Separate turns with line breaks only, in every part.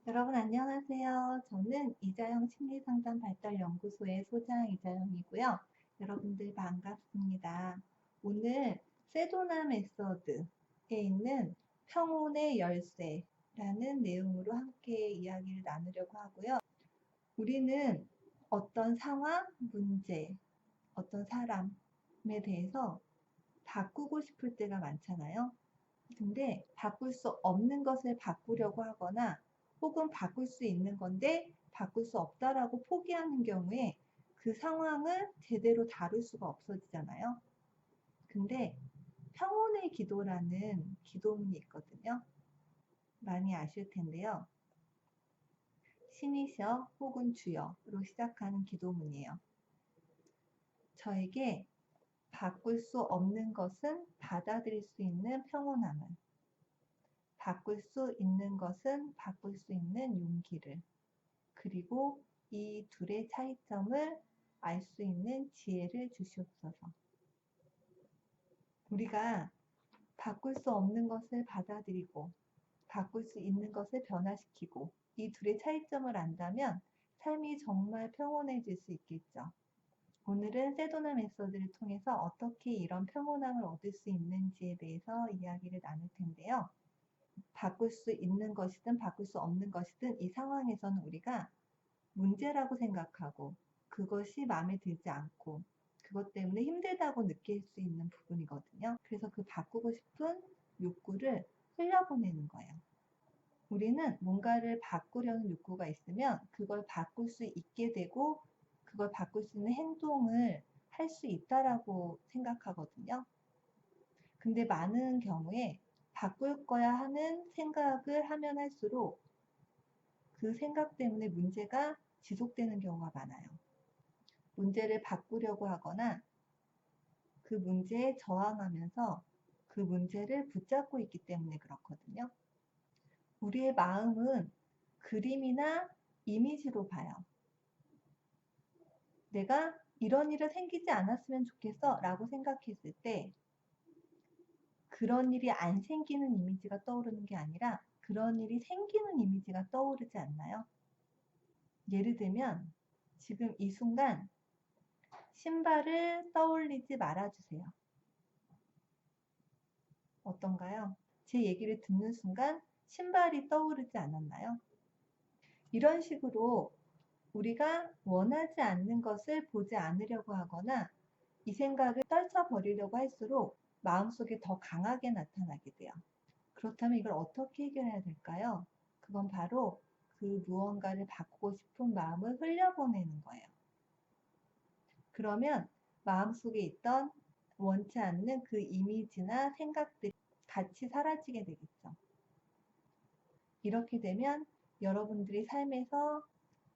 여러분 안녕하세요. 저는 이자영 심리상담 발달연구소의 소장 이자영이고요. 여러분들 반갑습니다. 오늘 세도나 메서드에 있는 평온의 열쇠라는 내용으로 함께 이야기를 나누려고 하고요. 우리는 어떤 상황, 문제, 어떤 사람에 대해서 바꾸고 싶을 때가 많잖아요. 근데 바꿀 수 없는 것을 바꾸려고 하거나 혹은 바꿀 수 있는 건데 바꿀 수 없다라고 포기하는 경우에 그 상황을 제대로 다룰 수가 없어지잖아요. 근데 평온의 기도라는 기도문이 있거든요. 많이 아실 텐데요. 신이셔 혹은 주여로 시작하는 기도문이에요. 저에게 바꿀 수 없는 것은 받아들일 수 있는 평온함을, 바꿀 수 있는 것은 바꿀 수 있는 용기를, 그리고 이 둘의 차이점을 알 수 있는 지혜를 주시옵소서. 우리가 바꿀 수 없는 것을 받아들이고 바꿀 수 있는 것을 변화시키고 이 둘의 차이점을 안다면 삶이 정말 평온해질 수 있겠죠. 오늘은 세도나 메소드를 통해서 어떻게 이런 평온함을 얻을 수 있는지에 대해서 이야기를 나눌 텐데요. 바꿀 수 있는 것이든 바꿀 수 없는 것이든 이 상황에서는 우리가 문제라고 생각하고 그것이 마음에 들지 않고 그것 때문에 힘들다고 느낄 수 있는 부분이거든요. 그래서 그 바꾸고 싶은 욕구를 흘려보내는 거예요. 우리는 뭔가를 바꾸려는 욕구가 있으면 그걸 바꿀 수 있게 되고 그걸 바꿀 수 있는 행동을 할 수 있다라고 생각하거든요. 근데 많은 경우에 바꿀 거야 하는 생각을 하면 할수록 그 생각 때문에 문제가 지속되는 경우가 많아요. 문제를 바꾸려고 하거나 그 문제에 저항하면서 그 문제를 붙잡고 있기 때문에 그렇거든요. 우리의 마음은 그림이나 이미지로 봐요. 내가 이런 일이 생기지 않았으면 좋겠어 라고 생각했을 때 그런 일이 안 생기는 이미지가 떠오르는 게 아니라 그런 일이 생기는 이미지가 떠오르지 않나요? 예를 들면 지금 이 순간 신발을 떠올리지 말아주세요. 어떤가요? 제 얘기를 듣는 순간 신발이 떠오르지 않았나요? 이런 식으로 우리가 원하지 않는 것을 보지 않으려고 하거나 이 생각을 떨쳐버리려고 할수록 마음속에 더 강하게 나타나게 돼요. 그렇다면 이걸 어떻게 해결해야 될까요? 그건 바로 그 무언가를 바꾸고 싶은 마음을 흘려보내는 거예요. 그러면 마음속에 있던 원치 않는 그 이미지나 생각들이 같이 사라지게 되겠죠. 이렇게 되면 여러분들이 삶에서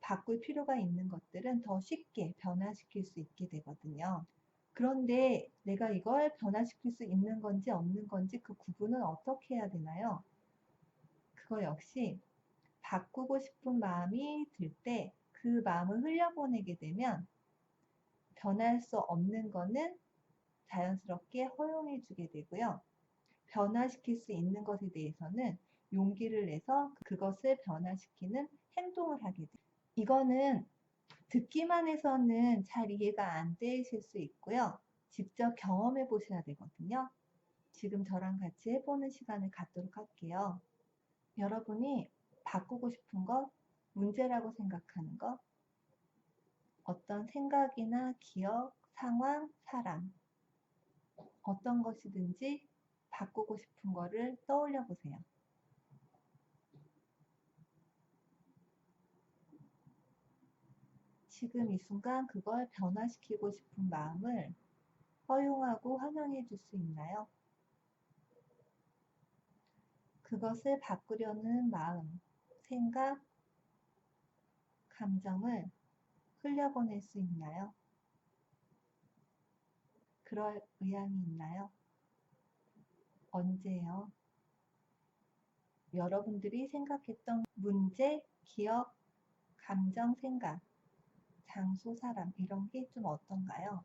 바꿀 필요가 있는 것들은 더 쉽게 변화시킬 수 있게 되거든요. 그런데 내가 이걸 변화시킬 수 있는 건지 없는 건지 그 구분은 어떻게 해야 되나요? 그거 역시 바꾸고 싶은 마음이 들 때 그 마음을 흘려보내게 되면 변할 수 없는 거는 자연스럽게 허용해 주게 되고요. 변화시킬 수 있는 것에 대해서는 용기를 내서 그것을 변화시키는 행동을 하게 돼요. 이거는 듣기만 해서는 잘 이해가 안 되실 수 있고요. 직접 경험해 보셔야 되거든요. 지금 저랑 같이 해보는 시간을 갖도록 할게요. 여러분이 바꾸고 싶은 것, 문제라고 생각하는 것, 어떤 생각이나 기억, 상황, 사람, 어떤 것이든지 바꾸고 싶은 거를 떠올려 보세요. 지금 이 순간 그걸 변화시키고 싶은 마음을 허용하고 환영해 줄 수 있나요? 그것을 바꾸려는 마음, 생각, 감정을 흘려보낼 수 있나요? 그럴 의향이 있나요? 언제요? 여러분들이 생각했던 문제, 기억, 감정, 생각, 장소, 사람 이런 게 좀 어떤가요?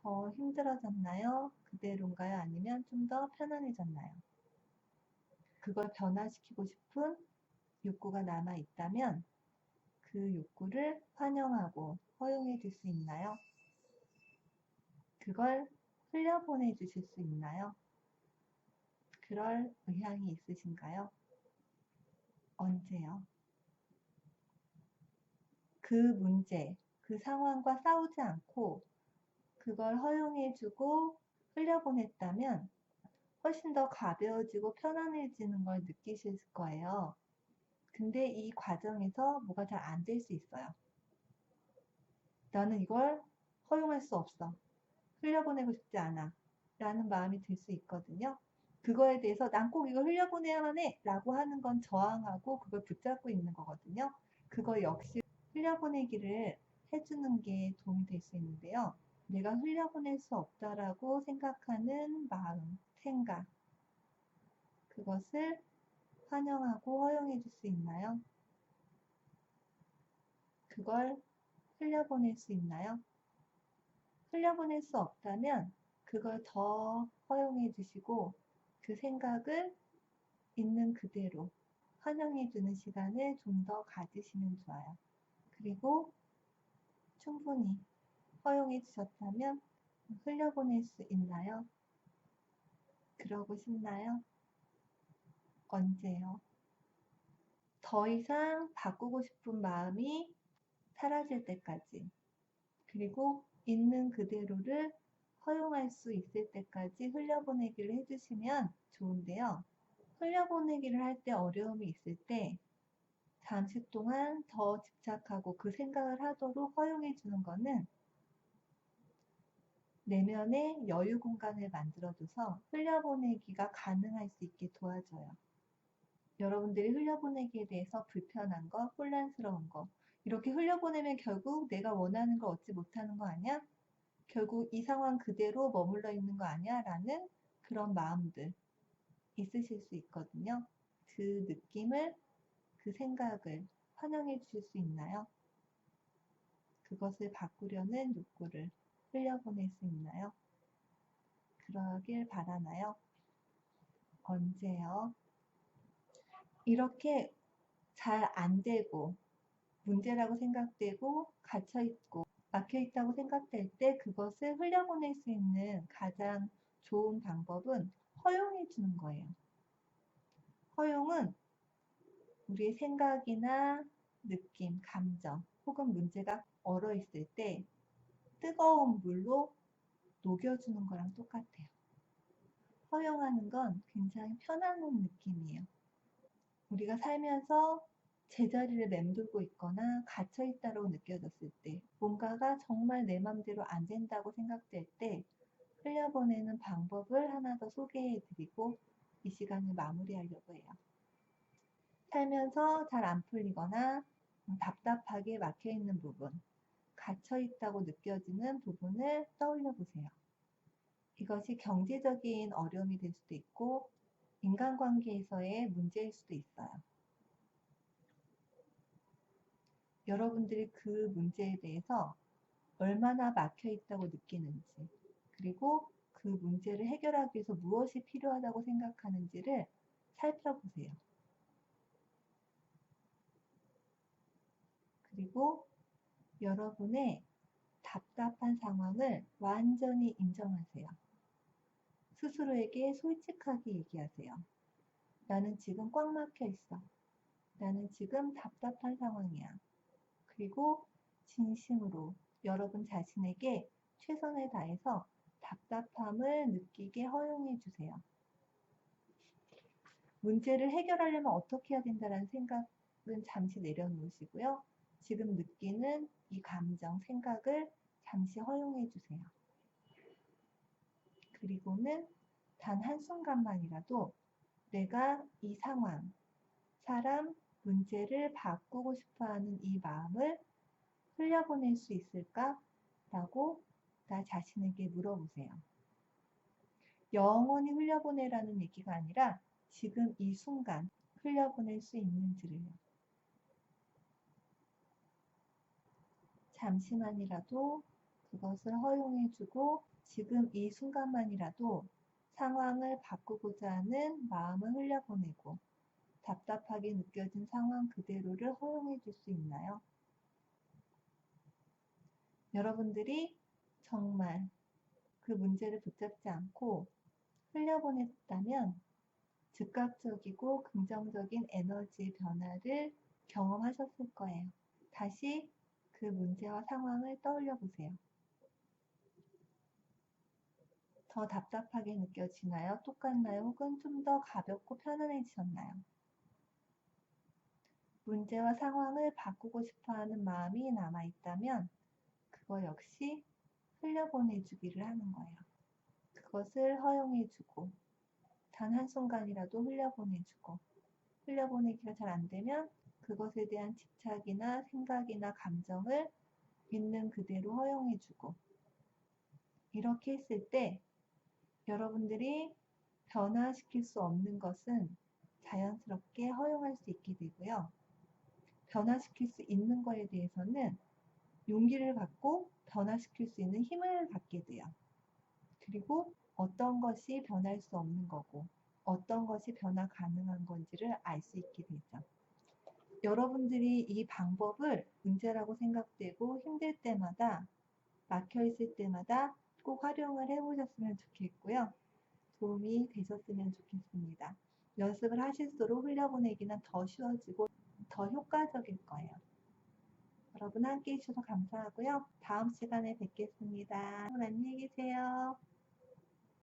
더 힘들어졌나요? 그대로인가요? 아니면 좀 더 편안해졌나요? 그걸 변화시키고 싶은 욕구가 남아 있다면 그 욕구를 환영하고 허용해 줄 수 있나요? 그걸 흘려보내 주실 수 있나요? 그럴 의향이 있으신가요? 언제요? 그 문제, 그 상황과 싸우지 않고 그걸 허용해주고 흘려보냈다면 훨씬 더 가벼워지고 편안해지는 걸 느끼실 거예요. 근데 이 과정에서 뭐가 잘 안 될 수 있어요. 나는 이걸 허용할 수 없어. 흘려보내고 싶지 않아. 라는 마음이 들 수 있거든요. 그거에 대해서 난 꼭 이걸 흘려보내야만 해! 라고 하는 건 저항하고 그걸 붙잡고 있는 거거든요. 그거 역시 흘려보내기를 해주는 게 도움이 될 수 있는데요. 내가 흘려보낼 수 없다라고 생각하는 마음, 생각, 그것을 환영하고 허용해 줄 수 있나요? 그걸 흘려보낼 수 있나요? 흘려보낼 수 없다면 그걸 더 허용해 주시고 그 생각을 있는 그대로 환영해 주는 시간을 좀 더 가지시면 좋아요. 그리고 충분히 허용해 주셨다면 흘려보낼 수 있나요? 그러고 싶나요? 언제요? 더 이상 바꾸고 싶은 마음이 사라질 때까지, 그리고 있는 그대로를 허용할 수 있을 때까지 흘려보내기를 해주시면 좋은데요. 흘려보내기를 할 때 어려움이 있을 때 잠시 동안 더 집착하고 그 생각을 하도록 허용해 주는 거는 내면에 여유 공간을 만들어줘서 흘려보내기가 가능할 수 있게 도와줘요. 여러분들이 흘려보내기에 대해서 불편한 거, 혼란스러운 거, 이렇게 흘려보내면 결국 내가 원하는 걸 얻지 못하는 거 아니야? 결국 이 상황 그대로 머물러 있는 거 아니야? 라는 그런 마음들 있으실 수 있거든요. 그 느낌을, 그 생각을 환영해 주실 수 있나요? 그것을 바꾸려는 욕구를 흘려보낼 수 있나요? 그러길 바라나요? 언제요? 이렇게 잘 안 되고 문제라고 생각되고 갇혀있고 막혀있다고 생각될 때 그것을 흘려보낼 수 있는 가장 좋은 방법은 허용해 주는 거예요. 허용은 우리의 생각이나 느낌, 감정 혹은 문제가 얼어있을 때 뜨거운 물로 녹여주는 거랑 똑같아요. 허용하는 건 굉장히 편안한 느낌이에요. 우리가 살면서 제자리를 맴돌고 있거나 갇혀있다고 느껴졌을 때, 뭔가가 정말 내 맘대로 안 된다고 생각될 때 흘려보내는 방법을 하나 더 소개해 드리고 이 시간을 마무리하려고 해요. 살면서 잘 안 풀리거나 답답하게 막혀있는 부분, 갇혀있다고 느껴지는 부분을 떠올려 보세요. 이것이 경제적인 어려움이 될 수도 있고 인간관계에서의 문제일 수도 있어요. 여러분들이 그 문제에 대해서 얼마나 막혀 있다고 느끼는지, 그리고 그 문제를 해결하기 위해서 무엇이 필요하다고 생각하는지를 살펴보세요. 그리고 여러분의 답답한 상황을 완전히 인정하세요. 스스로에게 솔직하게 얘기하세요. 나는 지금 꽉 막혀 있어. 나는 지금 답답한 상황이야. 그리고 진심으로 여러분 자신에게 최선을 다해서 답답함을 느끼게 허용해 주세요. 문제를 해결하려면 어떻게 해야 된다는 생각은 잠시 내려놓으시고요. 지금 느끼는 이 감정, 생각을 잠시 허용해 주세요. 그리고는 단 한순간만이라도 내가 이 상황, 사람, 문제를 바꾸고 싶어 하는 이 마음을 흘려보낼 수 있을까? 라고 나 자신에게 물어보세요. 영원히 흘려보내라는 얘기가 아니라 지금 이 순간 흘려보낼 수 있는지를요. 잠시만이라도 그것을 허용해주고 지금 이 순간만이라도 상황을 바꾸고자 하는 마음을 흘려보내고 답답하게 느껴진 상황 그대로를 허용해 줄 수 있나요? 여러분들이 정말 그 문제를 붙잡지 않고 흘려보냈다면 즉각적이고 긍정적인 에너지의 변화를 경험하셨을 거예요. 다시 그 문제와 상황을 떠올려 보세요. 더 답답하게 느껴지나요? 똑같나요? 혹은 좀 더 가볍고 편안해지셨나요? 문제와 상황을 바꾸고 싶어 하는 마음이 남아있다면 그거 역시 흘려보내주기를 하는 거예요. 그것을 허용해주고 단 한순간이라도 흘려보내주고 흘려보내기가 잘 안되면 그것에 대한 집착이나 생각이나 감정을 있는 그대로 허용해주고 이렇게 했을 때 여러분들이 변화시킬 수 없는 것은 자연스럽게 허용할 수 있게 되고요. 변화시킬 수 있는 거에 대해서는 용기를 갖고 변화시킬 수 있는 힘을 갖게 돼요. 그리고 어떤 것이 변할 수 없는 거고 어떤 것이 변화 가능한 건지를 알 수 있게 되죠. 여러분들이 이 방법을 문제라고 생각되고 힘들 때마다 막혀 있을 때마다 꼭 활용을 해보셨으면 좋겠고요. 도움이 되셨으면 좋겠습니다. 연습을 하실수록 흘려보내기는 더 쉬워지고 더 효과적일 거예요. 여러분 함께 해주셔서 감사하고요. 다음 시간에 뵙겠습니다. 안녕히 계세요.